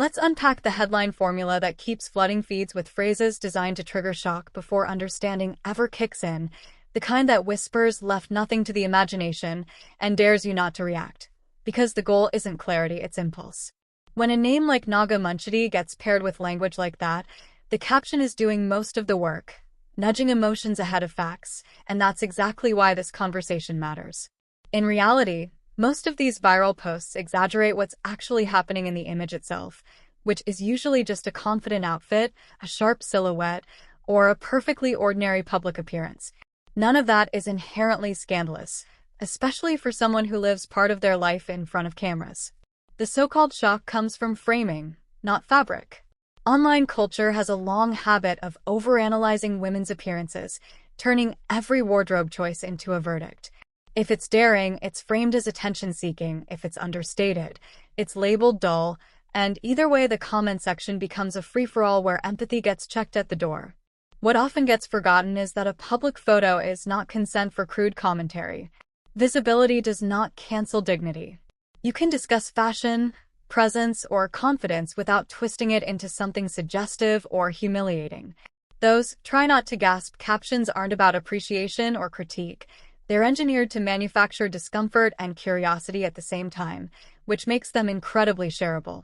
Let's unpack the headline formula that keeps flooding feeds with phrases designed to trigger shock before understanding ever kicks in, the kind that whispers left nothing to the imagination and dares you not to react. Because the goal isn't clarity, it's impulse. When a name like Naga Munchetty gets paired with language like that, the caption is doing most of the work, nudging emotions ahead of facts, and that's exactly why this conversation matters. In reality, most of these viral posts exaggerate what's actually happening in the image itself, which is usually just a confident outfit, a sharp silhouette, or a perfectly ordinary public appearance. None of that is inherently scandalous, especially for someone who lives part of their life in front of cameras. The so-called shock comes from framing, not fabric. Online culture has a long habit of overanalyzing women's appearances, turning every wardrobe choice into a verdict. If it's daring, it's framed as attention-seeking. If it's understated, it's labeled dull, and either way the comment section becomes a free-for-all where empathy gets checked at the door. What often gets forgotten is that a public photo is not consent for crude commentary. Visibility does not cancel dignity. You can discuss fashion, presence, or confidence without twisting it into something suggestive or humiliating. Those "try not to gasp" captions aren't about appreciation or critique. They're engineered to manufacture discomfort and curiosity at the same time, which makes them incredibly shareable.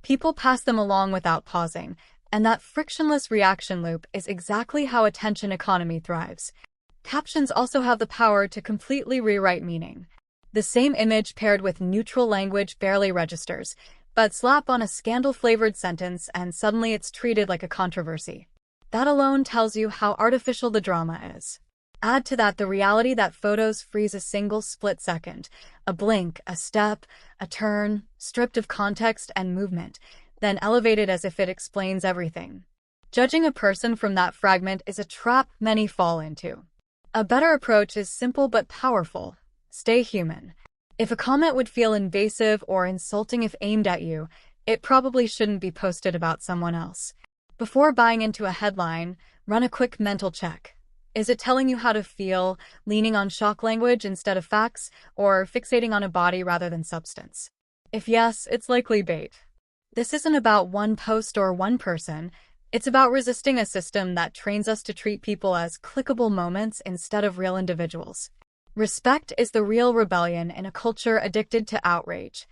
People pass them along without pausing, and that frictionless reaction loop is exactly how attention economy thrives. Captions also have the power to completely rewrite meaning. The same image paired with neutral language barely registers, but slap on a scandal-flavored sentence and suddenly it's treated like a controversy. That alone tells you how artificial the drama is. Add to that the reality that photos freeze a single split second, a blink, a step, a turn, stripped of context and movement, then elevated as if it explains everything. Judging a person from that fragment is a trap many fall into. A better approach is simple but powerful. Stay human. If a comment would feel invasive or insulting if aimed at you, it probably shouldn't be posted about someone else. Before buying into a headline, run a quick mental check. Is it telling you how to feel, leaning on shock language instead of facts, or fixating on a body rather than substance? If yes, it's likely bait. This isn't about one post or one person. It's about resisting a system that trains us to treat people as clickable moments instead of real individuals. Respect is the real rebellion in a culture addicted to outrage.